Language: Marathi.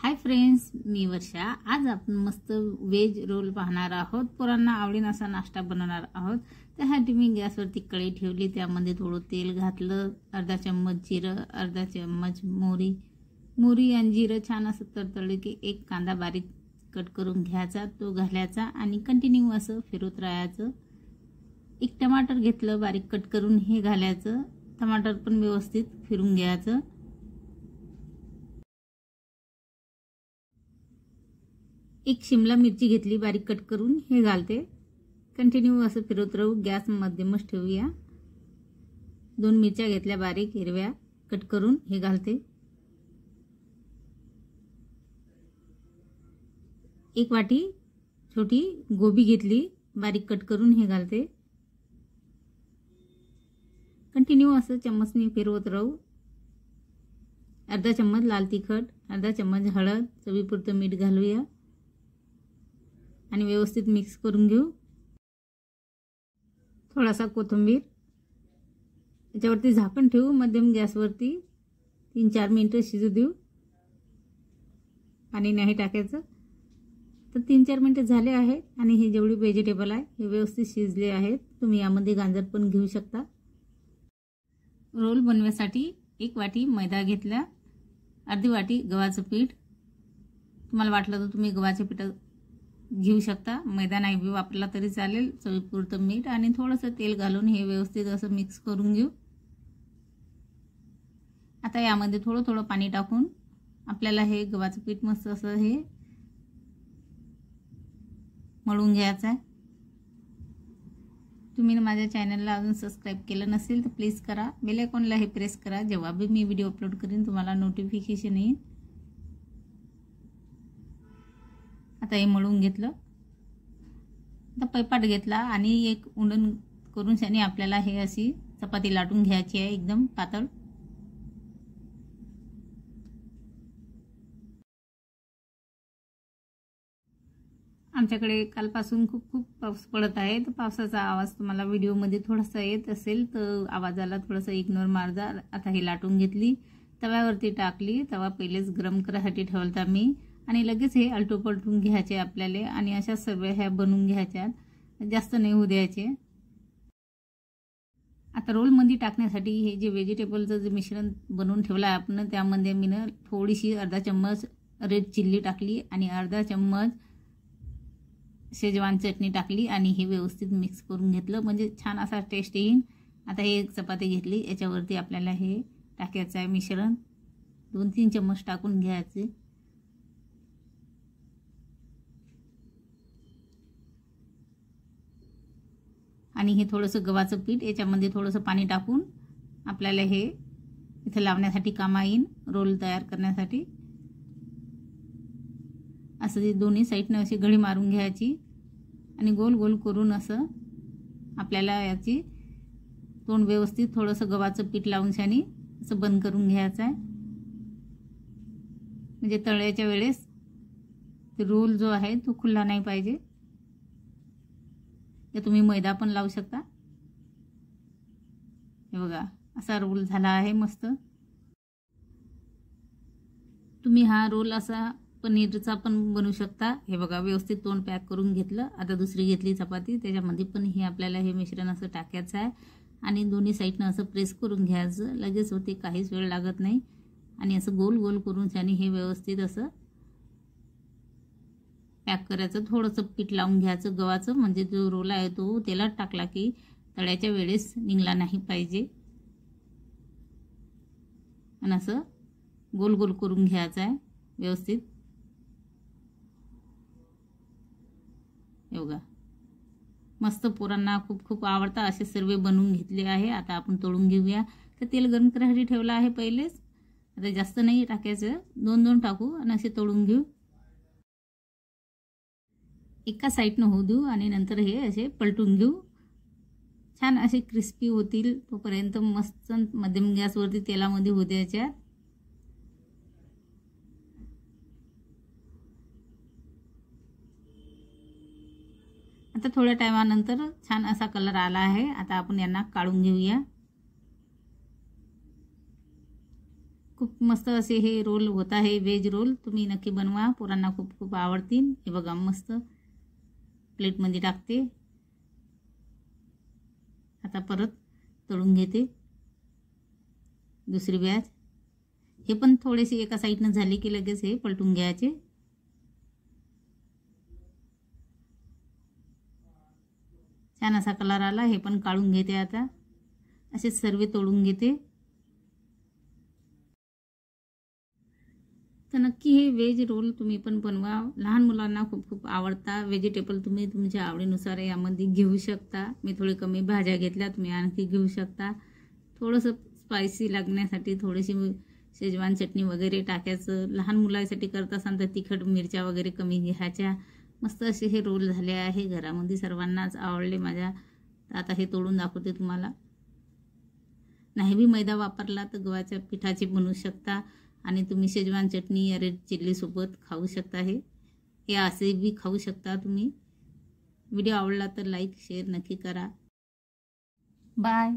हाय फ्रेंड्स, मी वर्षा। आज आपण मस्त वेज रोल पाहणार आहोत। पोरांना आवडीन असा नाश्ता बनवणार आहोत। त्यासाठी मी गॅसवरती कढई ठेवली, त्यामध्ये थोडं तेल घातलं, अर्धा चम्मच जिरं, अर्धा चम्मच मोहरी आणि जिरं छान असं तडतडले की एक कांदा बारीक कट करून घ्यायचा, तो घालायचा आणि कंटिन्यू असं फिरवत राहायचं। एक टमाटर घेतलं बारीक कट करून, हे घालायचं। टमाटर पण व्यवस्थित फिरून घ्यायचं। एक शिमला मिरची घेतली बारीक कट करून, हे घालते। कंटिन्यू असं फिरवत राहू, गॅस मध्यमच ठेवूया। 2 मिरच्या घेतल्या बारीक हिरव्या कट करून, हे घालते। एक वाटी छोटी गोबी घेतली बारीक कट करून, हे घालते। कंटिन्यू असं चम्मचने फिरवत राहू। अर्धा चम्मच लाल तिखट, अर्धा चम्मच हळद, चवीपुरतं मीठ घालूया आणि व्यवस्थित मिक्स करून घेऊ। थोडासा कोथिंबीर, याच्यावरती झाकण ठेवू, मध्यम गॅसवरती 3-4 मिनिटं शिजू देऊ। पाणी नाही टाकायचं। तर 3-4 मिनिटं झाले आहेत आणि हे जेवढी व्हेजिटेबल आहे हे व्यवस्थित शिजले आहेत। तुम्ही यामध्ये गाजर पण घेऊ शकता। रोल बनवण्यासाठी 1 वाटी मैदा घेतला, अर्धी वाटी गव्हाचं पीठ। तुम्हाला वाटलं तर तुम्ही गव्हाचे पीठ घेऊ शकता, मैदा नाही बी वापरला तरी चालेल। चवीपुरतं मीठ आणि थोडंसं तेल घालून हे व्यवस्थित असं मिक्स करून घेऊ। आता यामध्ये थोडं थोडं पाणी टाकून आपल्याला हे गव्हाचं पीठ मस्त असं हे मळून घ्यायचं आहे। तुम्ही माझ्या चॅनलला अजून सबस्क्राइब केलं नसेल तर प्लीज करा, बेल आयकॉनला हे प्रेस करा, जेव्हा भी मी व्हिडिओ अपलोड करीन तुम्हाला नोटिफिकेशन येईल। आता हे मळून घेतलं। आता पैपाट घेतला आणि एक उंडण करून शाने आपल्याला हे अशी चपाती लाटून घ्यायची आहे, एकदम पातळ। आमच्याकडे कालपासून खूप पाऊस पडत आहे, तर पावसाचा आवाज तुम्हाला व्हिडिओमध्ये थोडासा येत असेल तर आवाजाला थोडासा इग्नोर मारजा। आता हे लाटून घेतली, तव्यावरती टाकली। तवा पहिलेच गरम करायसाठी ठेवलता मी आणि लगेच हे आलटो पलटून घ्यायचे आपल्याला आणि अशा सर्व ह्या बनवून घ्यायच्या, जास्त नाही होऊ द्यायचे। आता रोलमध्ये टाकण्यासाठी हे जे व्हेजिटेबलचं जे मिश्रण बनवून ठेवलं आहे आपण, त्यामध्ये मी थोडीशी अर्धा चम्मच रेड चिल्ली टाकली आणि अर्धा चम्मच शेजवान चटणी टाकली आणि हे व्यवस्थित मिक्स करून घेतलं, म्हणजे छान असा टेस्ट येईल। आता हे एक चपाती घेतली, याच्यावरती आपल्याला हे टाकायचं आहे मिश्रण। 2-3 चम्मच टाकून घ्यायचे आणि हे थोडंसं गव्हाचं पीठ, याच्यामध्ये थोडंसं पाणी टाकून आपल्याला हे इथे लावण्यासाठी कामा येईल, रोल तयार करण्यासाठी। असं दोन्ही साईडनं अशी घडी मारून घ्यायची आणि गोल गोल करून असं आपल्याला याची तोंड व्यवस्थित थोडंसं गव्हाचं पीठ लावून शानी असं बंद करून घ्यायचं आहे, म्हणजे तळ्याच्या वेळेस ते रोल जो आहे तो खुला नाही पाहिजे। या तुम्ही मैदा पण लावू शकता। हे बघा असा रोल झाला आहे मस्त। तुम्ही हा रोल असा पनीरचा पण बनवू शकता। हे बघा व्यवस्थित तोंड पॅक करून घेतलं। आता दुसरी घेतली चपाती, त्याच्यामध्ये पण हे आपल्याला हे मिश्रण असं टाकायचं आहे आणि दोन्ही साईडनं असं प्रेस करून घ्यायचं। लगेच होते, काहीच वेळ लागत नाही आणि असं गोल गोल करून त्याने हे व्यवस्थित असं पॅक करायचं। थोडंसं पीठ लावून घ्यायचं गव्हाचं, म्हणजे जो रोल आहे तो तेलात टाकला की तळ्याच्या वेळेस निघला नाही पाहिजे। आणि असं गोल गोल करून घ्यायचं आहे व्यवस्थित। हे बघा मस्त, पोरांना खूप आवडतात असे सर्व बनवून घेतले आहे। आता आपण तळून घेऊया। तर तेल गरम करायसाठी ठेवलं आहे पहिलेच, आता जास्त नाही टाकायचं, 2-2 टाकू आणि असे तळून घेऊ। एका साईडनं होऊ देऊ आणि नंतर हे असे पलटून घेऊ। छान असे क्रिस्पी होतील तोपर्यंत मस्त मध्यम गॅसवरती तेलामध्ये होऊ द्यायच्या। आता थोड्या टायमानंतर छान असा कलर आला आहे। आता आपण यांना काढून घेऊया। खूप मस्त असे हे रोल होत आहे, व्हेज रोल. तुम्ही नक्की बनवा, पोरांना खूप खूप आवडतील. हे बघा मस्त प्लेटमध्ये टाकते. आता परत तळून घेते दुसरी बॅच. हे पण थोडेसे एका साईडनं झाले की लगेच हे पलटून घ्यायचे. छान असा कलर आला. हे पण काढून घेते. आता असे सर्व तळून घेते. तर नक्की हे व्हेज रोल तुम्ही पण बनवा. लहान मुलांना खूप खूप आवडता. व्हेजिटेबल तुम्ही तुमच्या आवडीनुसार यामध्ये घेऊ शकता. मी थोडी कमी भाज्या घेतल्या, तुम्ही आणखी घेऊ शकता. थोडंसं स्पायसी लागण्यासाठी थोडीशी शेजवान चटणी वगैरे टाकायचं. लहान मुलांसाठी करत असाल तर तिखट मिरच्या वगैरे कमी घ्यायच्या. मस्त असे हे रोल झाले आहे. घरामध्ये सर्वांनाच आवडले माझ्या. तर आता हे तोडून दाखवते तुम्हाला. नाही बी मैदा वापरला तर गव्हाच्या पिठाचे बनवू शकता आणि तुम्ही शेजवान चटणी या रेड चिल्ली सोबत खाऊ शकता. हे असे बी खाऊ शकता तुम्ही. व्हिडिओ आवडला तर लाईक शेअर नक्की करा. बाय.